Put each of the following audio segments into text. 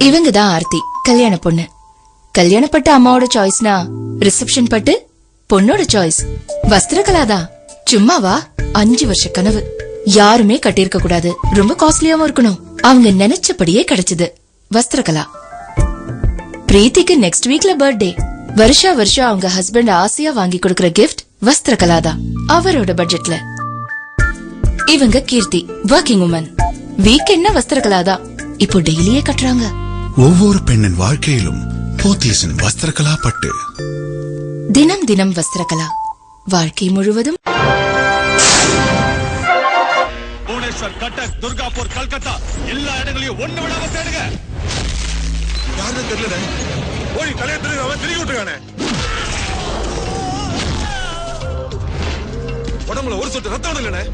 இவங்க தான் ஆர்த்தி, கல்யாண பொண்ணு. கல்யாணப்பட்ட அம்மாவோட சாய்ஸ்னா ரிசப்ஷன் பட்டு பொண்ணோட சாய்ஸ் வஸ்திரகலாதான். சும்மாவா? 5 வருஷ கனவு. யாருமே கட்டியிருக்க கூடாது, ரொம்ப காஸ்ட்லியாவும் இருக்கணும். அவங்க நினைச்சபடியே கிடைச்சது. வஸ்திரகலா. பிரீத்திக்கு நெக்ஸ்ட் வீக்ல பர்த்டே. வருஷா வருஷம் அவங்க ஹஸ்பண்ட் ஆசையா வாங்கி கொடுக்கற கிஃப்ட் வஸ்திரகலாதான், அவரோட பட்ஜெட்ல. இவங்க கீர்த்தி, வர்க்கிங் உமன். வீக்கெண்ட்னா வஸ்திரகலாதான், இப்போ டெய்லியே கட்டுறாங்க. ஒவ்வொரு பெண்ணின் வாழ்க்கையிலும் போத்தீஸின் வஸ்திரகலா பட்டு. தினம் தினம் வஸ்திரகலா, வாழ்க்கை முழுவதும். புவனேஸ்வர், கட்டக், துர்காப்பூர், கல்கத்தா எல்லா இடங்களையும் ஒண்ணு விடாம தேடுங்க. யாரும் தெரியல. ஓடி தலையை திரும்பி விட்டுருக்கானே. உடம்புல ஒரு சொட்டு ரத்தம் இல்லைண்ணே.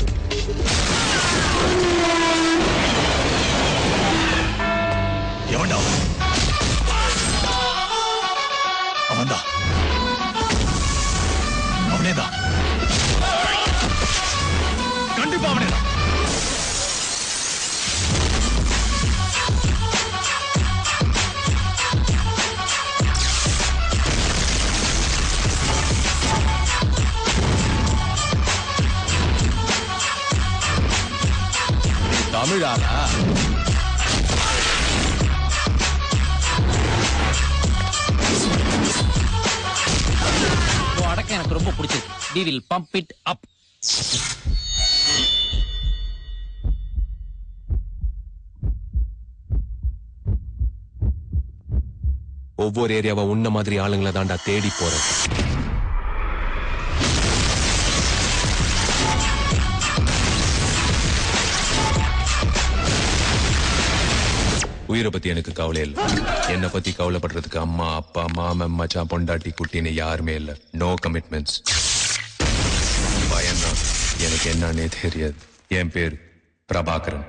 எவன்டா? அவன்தான், அவனேதான், கண்டிப்பா அவனேதான். தமிழாளா? அடக்க எனக்கு ரொம்ப பிடிச்சிருக்கு. We will pump it up. ஒவ்வொரு ஏரியாவை உன்ன மாதிரி ஆளுங்களை தாண்டா தேடி போறேன். உயிரை பத்தி எனக்கு கவலை இல்ல. என்ன பத்தி கவலைப்படுறதுக்கு அம்மா, அப்பா, மாமன், மச்சான், பொண்டாட்டி, குட்டின்னு யாருமே இல்ல. No commitments. பயம்தான் எனக்கு என்னன்னே தெரியாது. என் பேர் பிரபாகரன்.